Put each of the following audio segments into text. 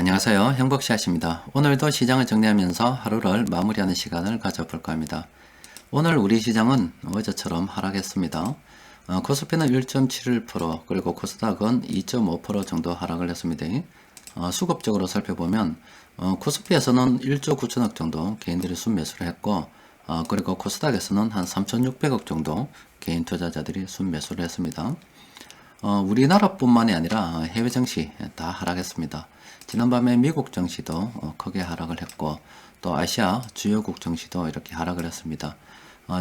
안녕하세요. 행복샷입니다. 오늘도 시장을 정리하면서 하루를 마무리하는 시간을 가져볼까 합니다. 오늘 우리 시장은 어제처럼 하락했습니다. 코스피는 1.71% 그리고 코스닥은 2.5% 정도 하락을 했습니다. 수급적으로 살펴보면 코스피에서는 1조 9천억 정도 개인들이 순매수를 했고 그리고 코스닥에서는 한 3,600억 정도 개인 투자자들이 순매수를 했습니다. 우리나라뿐만이 아니라 해외 증시 다 하락했습니다. 지난밤에 미국 증시도 크게 하락을 했고 또 아시아 주요국 증시도 이렇게 하락을 했습니다.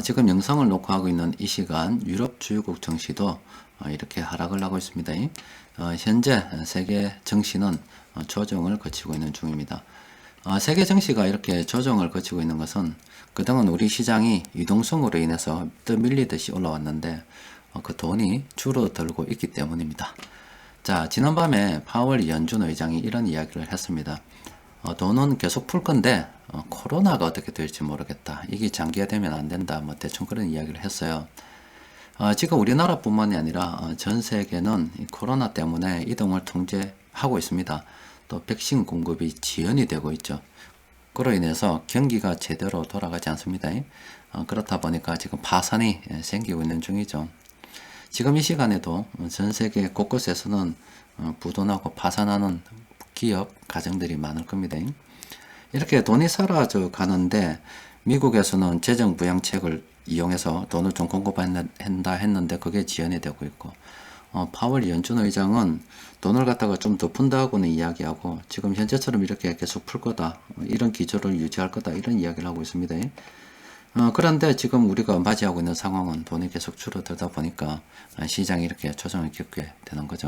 지금 영상을 녹화하고 있는 이 시간 유럽 주요국 증시도 이렇게 하락을 하고 있습니다. 현재 세계 증시는 조정을 거치고 있는 중입니다. 세계 증시가 이렇게 조정을 거치고 있는 것은 그동안 우리 시장이 유동성으로 인해서 떠밀리듯이 올라왔는데 그 돈이 줄어들고 있기 때문입니다. 자, 지난밤에 파월 연준 의장이 이런 이야기를 했습니다. 돈은 계속 풀 건데 코로나가 어떻게 될지 모르겠다. 이게 장기화되면 안 된다. 뭐 대충 그런 이야기를 했어요. 지금 우리나라뿐만이 아니라 전 세계는 이 코로나 때문에 이동을 통제하고 있습니다. 또 백신 공급이 지연이 되고 있죠. 그로 인해서 경기가 제대로 돌아가지 않습니다. 그렇다 보니까 지금 파산이 생기고 있는 중이죠. 지금 이 시간에도 전 세계 곳곳에서는 부도나고 파산하는 기업, 가정들이 많을 겁니다. 이렇게 돈이 사라져 가는데 미국에서는 재정부양책을 이용해서 돈을 좀 공급한다 했는데 그게 지연이 되고 있고 파월 연준 의장은 돈을 갖다가 좀 더 푼다고는 이야기하고 지금 현재처럼 이렇게 계속 풀 거다, 이런 기조를 유지할 거다, 이런 이야기를 하고 있습니다. 그런데 지금 우리가 맞이하고 있는 상황은 돈이 계속 줄어들다 보니까 시장이 이렇게 조정을 겪게 되는 거죠.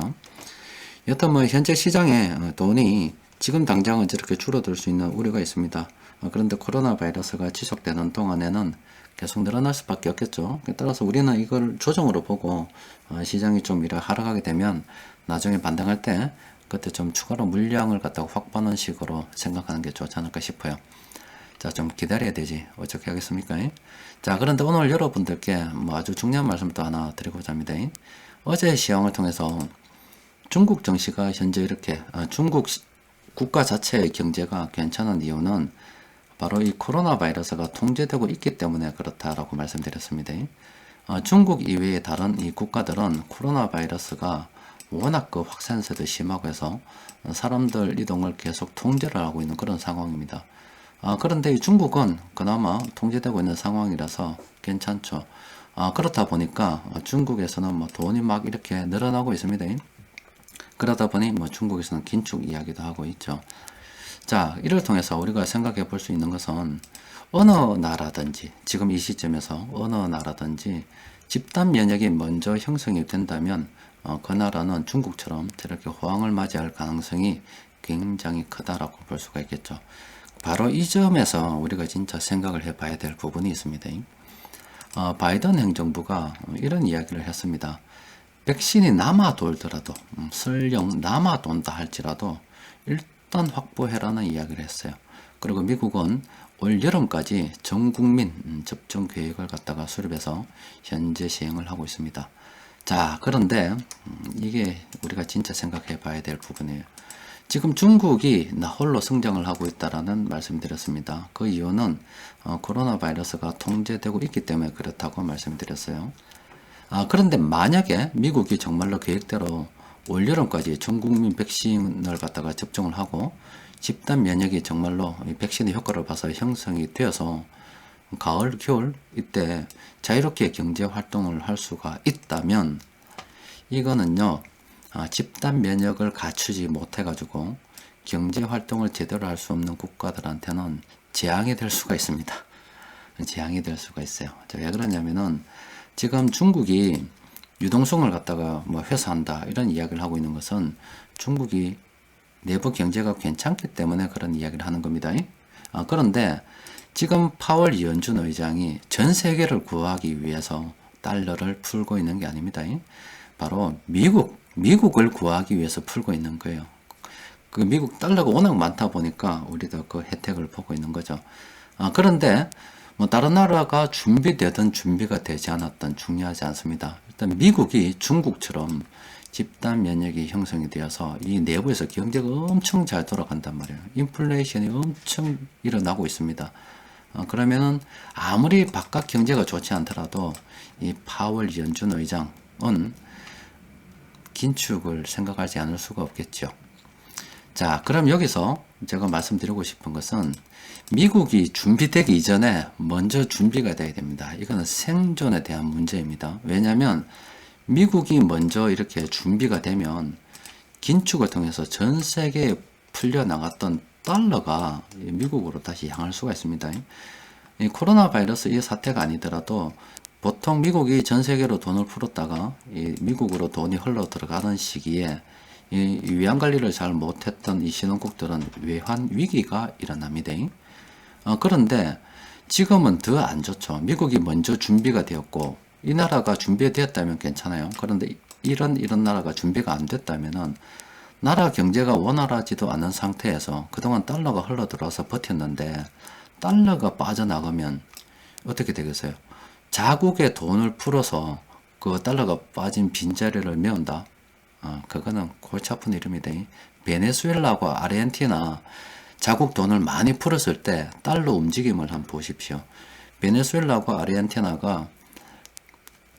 여튼 뭐 현재 시장에 돈이 지금 당장은 저렇게 줄어들 수 있는 우려가 있습니다. 그런데 코로나 바이러스가 지속되는 동안에는 계속 늘어날 수밖에 없겠죠. 따라서 우리는 이걸 조정으로 보고 시장이 좀 이렇게 하락하게 되면 나중에 반등할 때 그때 좀 추가로 물량을 갖다가 확보하는 식으로 생각하는 게 좋지 않을까 싶어요. 자, 좀 기다려야 되지. 어떻게 하겠습니까? 자, 그런데 오늘 여러분들께 뭐 아주 중요한 말씀도 하나 드리고자 합니다. 어제 시황을 통해서 중국 증시가 현재 이렇게 중국 국가 자체의 경제가 괜찮은 이유는 바로 이 코로나 바이러스가 통제되고 있기 때문에 그렇다라고 말씀드렸습니다. 중국 이외의 다른 이 국가들은 코로나 바이러스가 워낙 그 확산세도 심하고 해서 사람들 이동을 계속 통제를 하고 있는 그런 상황입니다. 그런데 이 중국은 그나마 통제되고 있는 상황이라서 괜찮죠. 그렇다 보니까 중국에서는 뭐 돈이 막 이렇게 늘어나고 있습니다. 그러다 보니 뭐 중국에서는 긴축 이야기도 하고 있죠. 자, 이를 통해서 우리가 생각해 볼 수 있는 것은 어느 나라든지 지금 이 시점에서 어느 나라든지 집단 면역이 먼저 형성이 된다면 그 나라는 중국처럼 저렇게 호황을 맞이할 가능성이 굉장히 크다라고 볼 수가 있겠죠. 바로 이 점에서 우리가 진짜 생각을 해봐야 될 부분이 있습니다. 바이든 행정부가 이런 이야기를 했습니다. 백신이 남아 돌더라도 설령 남아 돈다 할지라도 일단 확보해라는 이야기를 했어요. 그리고 미국은 올 여름까지 전 국민 접종 계획을 갖다가 수립해서 현재 시행을 하고 있습니다. 자, 그런데 이게 우리가 진짜 생각해 봐야 될 부분이에요. 지금 중국이 나홀로 성장을 하고 있다라는 말씀드렸습니다. 그 이유는 코로나 바이러스가 통제되고 있기 때문에 그렇다고 말씀드렸어요. 그런데 만약에 미국이 정말로 계획대로 올여름까지 전 국민 백신을 갖다가 접종을 하고 집단 면역이 정말로 이 백신의 효과를 봐서 형성이 되어서 가을, 겨울 이때 자유롭게 경제 활동을 할 수가 있다면 이거는요, 집단 면역을 갖추지 못해가지고 경제 활동을 제대로 할 수 없는 국가들한테는 재앙이 될 수가 있습니다. 재앙이 될 수가 있어요. 왜 그러냐면은 지금 중국이 유동성을 갖다가 뭐 회수한다 이런 이야기를 하고 있는 것은 중국이 내부 경제가 괜찮기 때문에 그런 이야기를 하는 겁니다. 그런데 지금 파월 연준 의장이 전 세계를 구하기 위해서 달러를 풀고 있는 게 아닙니다. 바로 미국을 구하기 위해서 풀고 있는 거예요. 그 미국 달러가 워낙 많다 보니까 우리도 그 혜택을 보고 있는 거죠. 그런데 뭐 다른 나라가 준비되든 준비가 되지 않았든 중요하지 않습니다. 일단 미국이 중국처럼 집단 면역이 형성이 되어서 이 내부에서 경제가 엄청 잘 돌아간단 말이에요. 인플레이션이 엄청 일어나고 있습니다. 그러면은 아무리 바깥 경제가 좋지 않더라도 이 파월 연준 의장은 긴축을 생각하지 않을 수가 없겠죠. 자, 그럼 여기서 제가 말씀드리고 싶은 것은 미국이 준비되기 이전에 먼저 준비가 돼야 됩니다. 이거는 생존에 대한 문제입니다. 왜냐하면 미국이 먼저 이렇게 준비가 되면 긴축을 통해서 전 세계에 풀려나갔던 달러가 미국으로 다시 향할 수가 있습니다. 이 코로나 바이러스 이 사태가 아니더라도 보통 미국이 전 세계로 돈을 풀었다가 이 미국으로 돈이 흘러 들어가는 시기에 이 위안 관리를 잘 못했던 이 신흥국들은 외환 위기가 일어납니다. 그런데 지금은 더 안 좋죠. 미국이 먼저 준비가 되었고 이 나라가 준비되었다면 괜찮아요. 그런데 이런 나라가 준비가 안 됐다면은 나라 경제가 원활하지도 않은 상태에서 그동안 달러가 흘러 들어와서 버텼는데 달러가 빠져나가면 어떻게 되겠어요? 자국의 돈을 풀어서 그 달러가 빠진 빈자리를 메운다. 그거는 골치 아픈 일입니다. 베네수엘라와 아르헨티나 자국 돈을 많이 풀었을 때 달러 움직임을 한번 보십시오. 베네수엘라와 아르헨티나가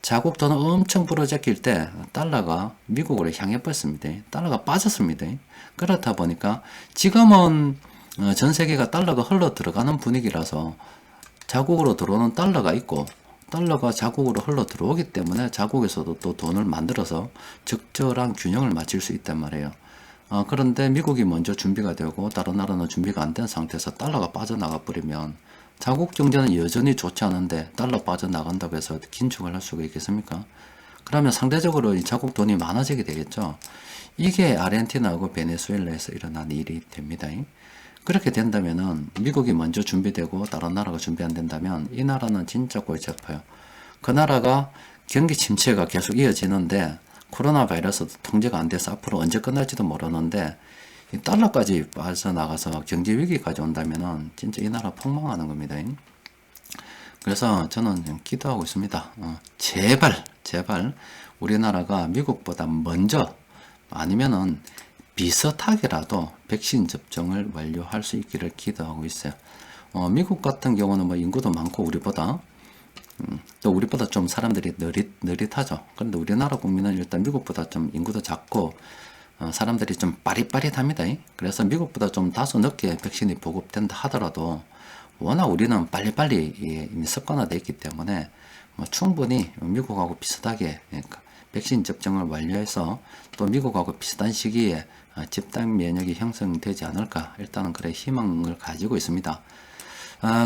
자국 돈을 엄청 불어제낄 때 달러가 미국으로 향해 버렸습니다. 달러가 빠졌습니다. 그렇다 보니까 지금은 전 세계가 달러가 흘러 들어가는 분위기라서 자국으로 들어오는 달러가 있고 달러가 자국으로 흘러 들어오기 때문에 자국에서도 또 돈을 만들어서 적절한 균형을 맞출 수 있단 말이에요. 그런데 미국이 먼저 준비가 되고 다른 나라는 준비가 안 된 상태에서 달러가 빠져나가 버리면 자국 경제는 여전히 좋지 않은데 달러 빠져나간다고 해서 긴축을 할 수가 있겠습니까? 그러면 상대적으로 이 자국 돈이 많아지게 되겠죠. 이게 아르헨티나하고 베네수엘라에서 일어난 일이 됩니다. 그렇게 된다면은 미국이 먼저 준비되고 다른 나라가 준비 안 된다면 이 나라는 진짜 골치 아파요. 그 나라가 경기 침체가 계속 이어지는데 코로나 바이러스도 통제가 안 돼서 앞으로 언제 끝날지도 모르는데 이 달러까지 빠져나가서 경제 위기까지 온다면은 진짜 이 나라 폭망하는 겁니다. 그래서 저는 기도하고 있습니다. 제발 우리나라가 미국보다 먼저 아니면은 비슷하게라도 백신 접종을 완료할 수 있기를 기도하고 있어요. 미국 같은 경우는 뭐 인구도 많고 또 우리보다 좀 사람들이 느릿하죠. 그런데 우리나라 국민은 일단 미국보다 좀 인구도 작고 사람들이 좀 빠릿빠릿합니다. 그래서 미국보다 좀 다소 늦게 백신이 보급된다 하더라도 워낙 우리는 빨리빨리 이미 습관화되어 있기 때문에 뭐 충분히 미국하고 비슷하게 백신 접종을 완료해서 또 미국하고 비슷한 시기에 집단 면역이 형성되지 않을까 일단은 그래 희망을 가지고 있습니다.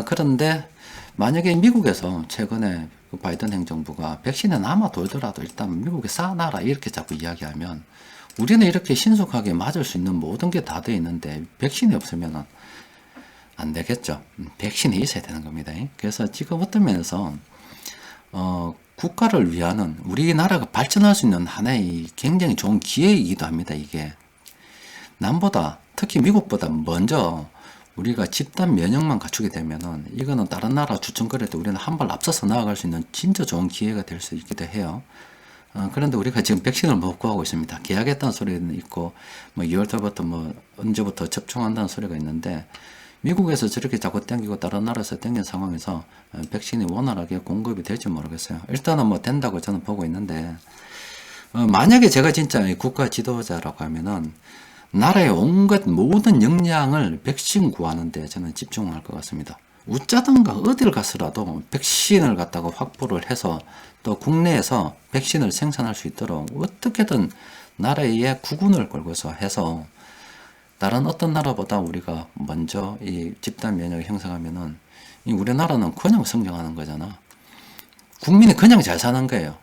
그런데 만약에 미국에서 최근에 그 바이든 행정부가 백신에 남아 돌더라도 일단 미국에 싸놔라 이렇게 자꾸 이야기하면 우리는 이렇게 신속하게 맞을 수 있는 모든 게 다 돼 있는데 백신이 없으면 안 되겠죠. 백신이 있어야 되는 겁니다. 그래서 지금 어떤 면에서 국가를 위하는 우리나라가 발전할 수 있는 하나의 굉장히 좋은 기회이기도 합니다. 이게 남보다 특히 미국보다 먼저 우리가 집단 면역만 갖추게 되면은 이거는 다른 나라 주춤거릴 때 우리는 한 발 앞서서 나아갈 수 있는 진짜 좋은 기회가 될 수 있기도 해요. 그런데 우리가 지금 백신을 못 구하고 있습니다. 계약했다는 소리는 있고 뭐 2월달부터 뭐 언제부터 접종한다는 소리가 있는데 미국에서 저렇게 자꾸 땡기고 다른 나라에서 땡긴 상황에서 백신이 원활하게 공급이 될지 모르겠어요. 일단은 뭐 된다고 저는 보고 있는데 만약에 제가 진짜 국가 지도자라고 하면은 나라의 온갖 모든 역량을 백신 구하는데 저는 집중할 것 같습니다. 웃자든가 어딜 가서라도 백신을 갖다가 확보를 해서 또 국내에서 백신을 생산할 수 있도록 어떻게든 나라에 국운을 걸고서 해서 다른 어떤 나라보다 우리가 먼저 이 집단 면역을 형성하면은 이 우리나라는 그냥 성장하는 거잖아. 국민이 그냥 잘 사는 거예요.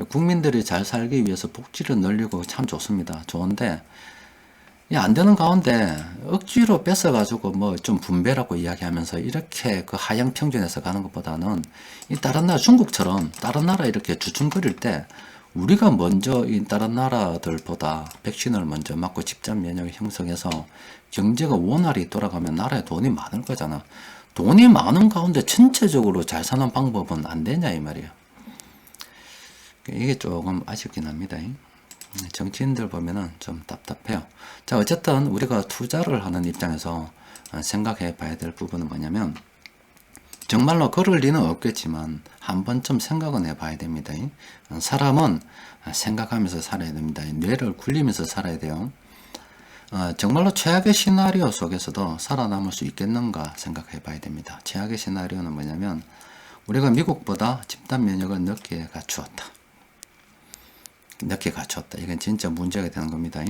국민들이 잘 살기 위해서 복지를 늘리고 참 좋습니다. 좋은데 안 되는 가운데 억지로 뺏어가지고 뭐 좀 분배라고 이야기하면서 이렇게 그 하향 평준에서 가는 것보다는 이 다른 나라 중국처럼 다른 나라 이렇게 주춤거릴 때 우리가 먼저 이 다른 나라들보다 백신을 먼저 맞고 집단 면역을 형성해서 경제가 원활히 돌아가면 나라에 돈이 많을 거잖아. 돈이 많은 가운데 전체적으로 잘 사는 방법은 안 되냐 이 말이에요. 이게 조금 아쉽긴 합니다. 정치인들 보면은 좀 답답해요. 자, 어쨌든 우리가 투자를 하는 입장에서 생각해 봐야 될 부분은 뭐냐면, 정말로 그럴 리는 없겠지만 한 번쯤 생각은 해봐야 됩니다. 사람은 생각하면서 살아야 됩니다. 뇌를 굴리면서 살아야 돼요. 정말로 최악의 시나리오 속에서도 살아남을 수 있겠는가 생각해 봐야 됩니다. 최악의 시나리오는 뭐냐면, 우리가 미국보다 집단 면역을 늦게 갖추었다. 이건 진짜 문제가 되는 겁니다.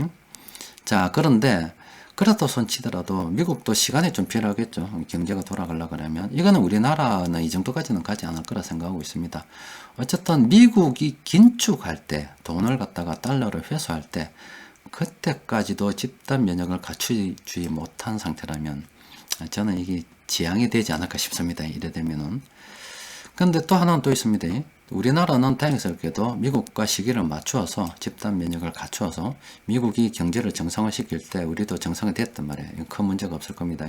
자, 그런데 그렇다 손치더라도 미국도 시간이 좀 필요하겠죠. 경제가 돌아가려고 그러면. 이거는 우리나라는 이 정도까지는 가지 않을 거라 생각하고 있습니다. 어쨌든 미국이 긴축할 때, 돈을 갖다가 달러를 회수할 때, 그때까지도 집단 면역을 갖추지 못한 상태라면 저는 이게 지향이 되지 않을까 싶습니다. 이래 되면은. 근데 또 하나는 또 있습니다. 우리나라는 다행스럽게도 미국과 시기를 맞추어서 집단 면역을 갖추어서 미국이 경제를 정상화 시킬 때 우리도 정상화 됐단 말이에요. 큰 문제가 없을 겁니다.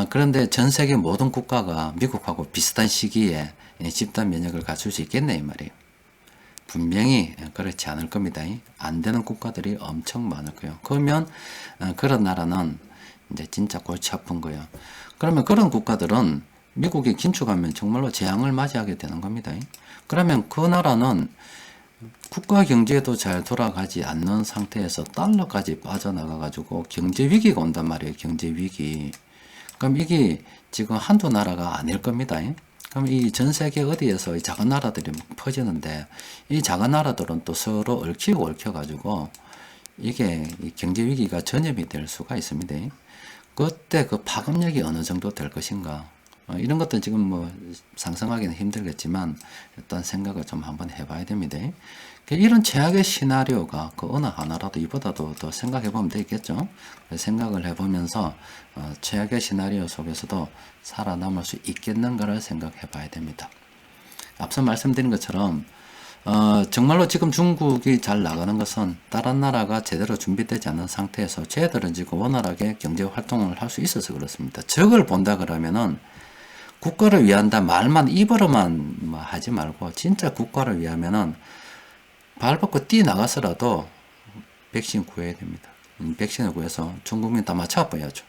그런데 전 세계 모든 국가가 미국하고 비슷한 시기에 집단 면역을 갖출 수 있겠네 이 말이에요. 분명히 그렇지 않을 겁니다. 안 되는 국가들이 엄청 많을 거예요. 그러면 그런 나라는 이제 진짜 골치 아픈 거예요. 그러면 그런 국가들은 미국이 긴축하면 정말로 재앙을 맞이하게 되는 겁니다. 그러면 그 나라는 국가 경제도 잘 돌아가지 않는 상태에서 달러까지 빠져나가 가지고 경제 위기가 온단 말이에요. 경제 위기. 그럼 이게 지금 한두 나라가 아닐 겁니다. 그럼 이 전 세계 어디에서 이 작은 나라들이 퍼지는데, 이 작은 나라들은 또 서로 얽혀 가지고 이게 경제 위기가 전염이 될 수가 있습니다. 그때 그 파급력이 어느 정도 될 것인가, 이런 것도 지금 뭐 상상하기는 힘들겠지만 일단 생각을 좀 한번 해봐야 됩니다. 이런 최악의 시나리오가 그 어느 하나라도 이보다도 더 생각해 보면 되겠죠. 생각을 해보면서 최악의 시나리오 속에서도 살아남을 수 있겠는가를 생각해 봐야 됩니다. 앞서 말씀드린 것처럼 정말로 지금 중국이 잘 나가는 것은 다른 나라가 제대로 준비되지 않은 상태에서 쟤들은 지금 원활하게 경제 활동을 할 수 있어서 그렇습니다. 적을 본다 그러면은 국가를 위한다 말만 입으로만 하지 말고 진짜 국가를 위하면은 발벗고 뛰어나가서라도 백신 구해야 됩니다. 백신을 구해서 전 국민 다 맞춰봐야죠.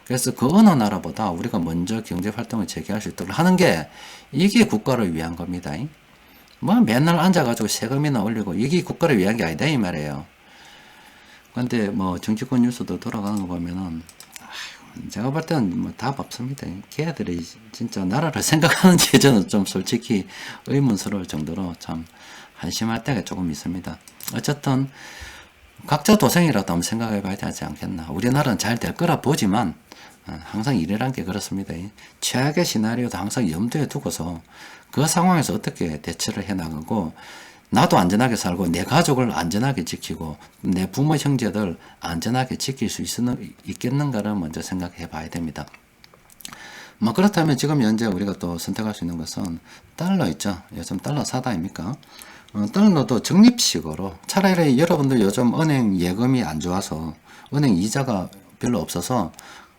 그래서 그 어느 나라보다 우리가 먼저 경제 활동을 재개할 수 있도록 하는 게 이게 국가를 위한 겁니다. 뭐 맨날 앉아가지고 세금이나 올리고 이게 국가를 위한 게 아니다 이 말이에요. 근데 뭐 정치권 뉴스도 돌아가는 거 보면은 제가 볼 때는 뭐 답 없습니다. 걔들이 진짜 나라를 생각하는지 저는 좀 솔직히 의문스러울 정도로 참 한심할 때가 조금 있습니다. 어쨌든 각자 도생이라도 한번 생각해 봐야 되지 않겠나. 우리나라는 잘 될 거라 보지만 항상 일이란 게 그렇습니다. 최악의 시나리오도 항상 염두에 두고서 그 상황에서 어떻게 대처를 해나가고, 나도 안전하게 살고 내 가족을 안전하게 지키고 내 부모 형제들 안전하게 지킬 수 있겠는가를 먼저 생각해 봐야 됩니다. 뭐 그렇다면 지금 현재 우리가 또 선택할 수 있는 것은 달러 있죠. 요즘 달러 사다 아닙니까? 달러도 적립식으로, 차라리 여러분들 요즘 은행 예금이 안 좋아서 은행 이자가 별로 없어서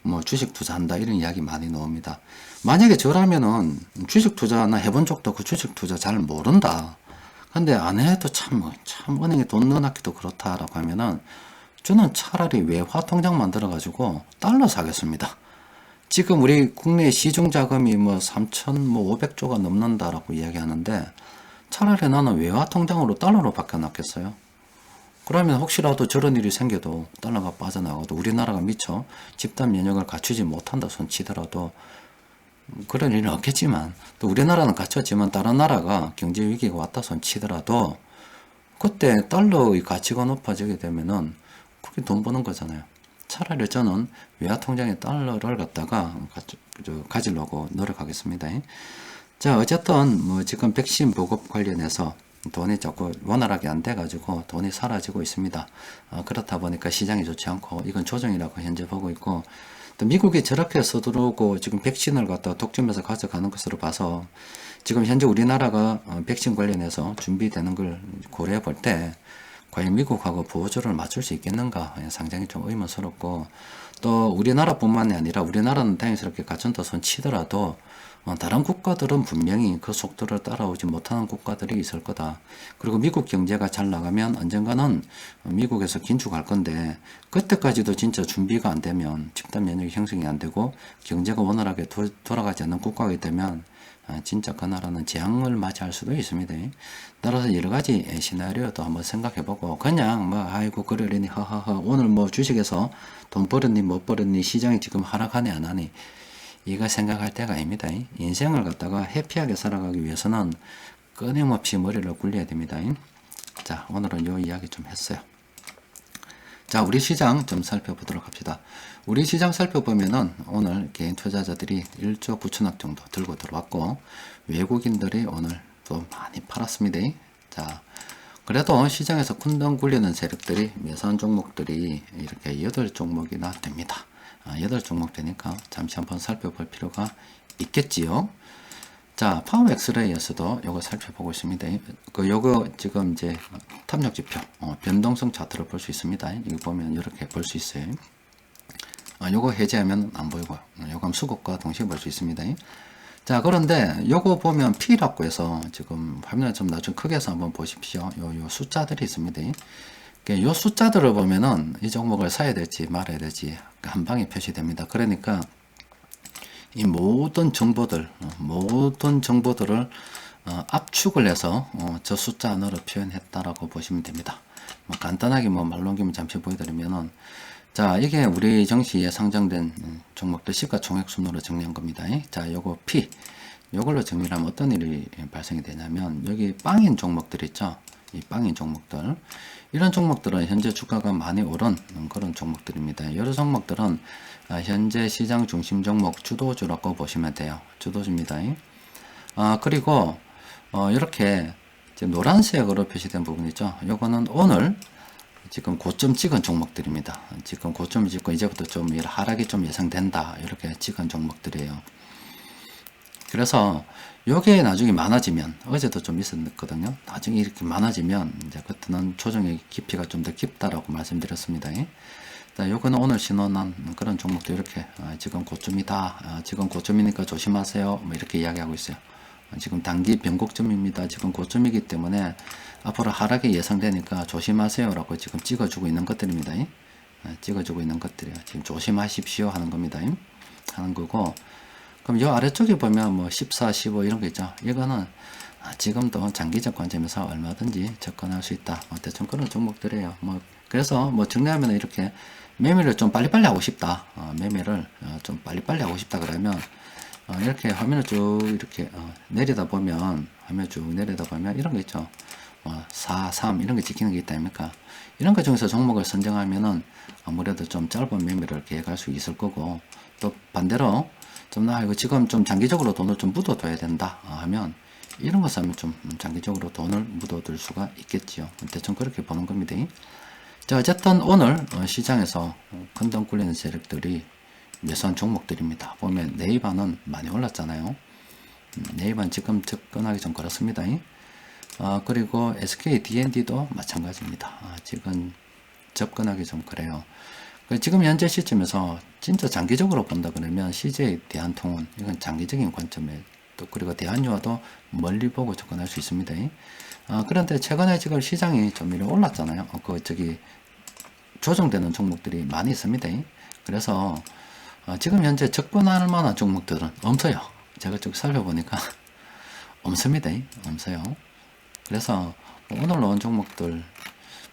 뭐 주식 투자한다 이런 이야기 많이 나옵니다. 만약에 저라면은 주식 투자나 해본 적도 그 주식 투자 잘 모른다. 근데 안 해도 참 은행에 돈 넣어놨기도 그렇다라고 하면은 저는 차라리 외화 통장 만들어가지고 달러 사겠습니다. 지금 우리 국내 시중 자금이 뭐 3,500조가 넘는다라고 이야기하는데 차라리 나는 외화 통장으로 달러로 바꿔놨겠어요. 그러면 혹시라도 저런 일이 생겨도 달러가 빠져나가도 우리나라가 미처 집단 면역을 갖추지 못한다 손치더라도 그런 일은 없겠지만, 또 우리나라는 갖췄지만 다른 나라가 경제 위기가 왔다 손치더라도 그때 달러의 가치가 높아지게 되면은 그게 돈 버는 거잖아요. 차라리 저는 외화 통장에 달러를 갖다가 가지려고 노력하겠습니다. 자, 어쨌든 뭐 지금 백신 보급 관련해서 돈이 자꾸 원활하게 안 돼가지고 돈이 사라지고 있습니다. 그렇다 보니까 시장이 좋지 않고 이건 조정이라고 현재 보고 있고, 또 미국이 저렇게 서두르고 지금 백신을 갖다 독점해서 가져가는 것으로 봐서 지금 현재 우리나라가 백신 관련해서 준비되는 걸 고려해 볼 때 과연 미국하고 보조를 맞출 수 있겠는가 상당히 좀 의문스럽고, 또 우리나라뿐만이 아니라 우리나라는 다행스럽게 가천도선 치더라도 다른 국가들은 분명히 그 속도를 따라오지 못하는 국가들이 있을 거다. 그리고 미국 경제가 잘 나가면 언젠가는 미국에서 긴축할 건데 그때까지도 진짜 준비가 안 되면 집단 면역이 형성이 안 되고 경제가 원활하게 돌아가지 않는 국가가 되면 진짜 그 나라는 재앙을 맞이할 수도 있습니다. 따라서 여러 가지 시나리오도 한번 생각해보고 그냥 뭐 아이고 그러려니 하하하 오늘 뭐 주식에서 돈 벌었니 못 벌었니 시장이 지금 하락하니 안 하니 이거 생각할 때가 아닙니다. 인생을 갖다가 해피하게 살아가기 위해서는 끊임없이 머리를 굴려야 됩니다. 자, 오늘은 요 이야기 좀 했어요. 자, 우리 시장 좀 살펴보도록 합시다. 우리 시장 살펴보면은 오늘 개인 투자자들이 1조 9천억 정도 들고 들어왔고 외국인들이 오늘 또 많이 팔았습니다. 자, 그래도 시장에서 쿤덩 굴리는 세력들이 매수한 종목들이 이렇게 8종목이나 됩니다. 8종목 되니까 잠시 한번 살펴볼 필요가 있겠지요. 자, 파워 엑스레이에서도 요거 살펴보고 있습니다. 요거 지금 이제 탑력 지표, 변동성 차트를 볼 수 있습니다. 이거 보면 이렇게 볼 수 있어요. 요거 해제하면 안 보이고, 요거 수급과 동시에 볼 수 있습니다. 자, 그런데 요거 보면 P라고 해서 지금 화면을 좀 나중에 크게 해서 한번 보십시오. 요 숫자들이 있습니다. 요 숫자들을 보면은 이 종목을 사야 될지 말아야 될지 한 방에 표시됩니다. 그러니까 이 모든 정보들을 압축을 해서 저 숫자 하나로 표현했다라고 보시면 됩니다. 뭐 간단하게 뭐 말로 옮기면 잠시 보여드리면은 자, 이게 우리 정시에 상장된 종목들 시가총액 순으로 정리한 겁니다. 자, 요거 P 요걸로 정리를 하면 어떤 일이 발생이 되냐면 여기 빵인 종목들 있죠. 이 빵인 종목들 이런 종목들은 현재 주가가 많이 오른 그런 종목들입니다. 여러 종목들은 현재 시장 중심 종목 주도주라고 보시면 돼요. 주도주입니다. 그리고 이렇게 노란색으로 표시된 부분 있죠. 요거는 오늘 지금 고점 찍은 종목들입니다. 지금 고점 찍고 이제부터 좀 하락이 좀 예상된다 이렇게 찍은 종목들이에요. 그래서 요게 나중에 많아지면 어제도 좀 있었거든요. 나중에 이렇게 많아지면 이제 그때는 조정의 깊이가 좀 더 깊다라고 말씀드렸습니다. 자, 요거는 오늘 신호난 그런 종목도 이렇게 지금 고점이다. 지금 고점이니까 조심하세요. 뭐 이렇게 이야기하고 있어요. 지금 단기 변곡점입니다. 지금 고점이기 때문에 앞으로 하락이 예상되니까 조심하세요라고 지금 찍어주고 있는 것들입니다. 찍어주고 있는 것들이에요. 지금 조심하십시오 하는 겁니다. 하는 거고. 그럼 요 아래쪽에 보면 뭐 14, 15 이런 거 있죠. 이거는 지금도 장기적 관점에서 얼마든지 접근할 수 있다. 대충 그런 종목들이에요. 뭐 그래서 뭐 정리하면 이렇게 매매를 좀 빨리빨리 하고 싶다. 매매를 좀 빨리빨리 하고 싶다 그러면 이렇게 화면을 쭉 이렇게 내리다 보면 화면 쭉 내리다 보면 이런 거 있죠. 4, 3 이런 게 지키는 게 있다 아닙니까? 이런 것 중에서 종목을 선정하면은 아무래도 좀 짧은 매매를 계획할 수 있을 거고 또 반대로 좀 이거 지금 좀 장기적으로 돈을 좀 묻어둬야 된다 하면 이런 것을 하면 좀 장기적으로 돈을 묻어둘 수가 있겠지요. 대충 그렇게 보는 겁니다. 자, 어쨌든 오늘 시장에서 큰돈 굴리는 세력들이 매수한 종목들입니다. 보면 네이버는 많이 올랐잖아요. 네이버는 지금 접근하기 좀 그렇습니다. 그리고 SK D&D도 마찬가지입니다. 지금 접근하기 좀 그래요. 지금 현재 시점에서 진짜 장기적으로 본다 그러면 CJ 대한통운 이건 장기적인 관점에 또 그리고 대한유화도 멀리 보고 접근할 수 있습니다. 그런데 최근에 지금 시장이 좀 이렇게 올랐잖아요. 조정되는 종목들이 많이 있습니다. 그래서 지금 현재 접근할 만한 종목들은 없어요. 제가 쭉 살펴보니까 없습니다. 없어요. 그래서 오늘 나온 종목들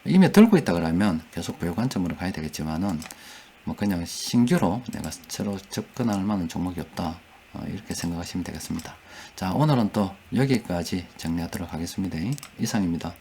이미 들고 있다 그러면 계속 보유 관점으로 가야 되겠지만은 뭐 그냥 신규로 내가 새로 접근할 만한 종목이 없다 이렇게 생각하시면 되겠습니다. 자, 오늘은 또 여기까지 정리하도록 하겠습니다. 이상입니다.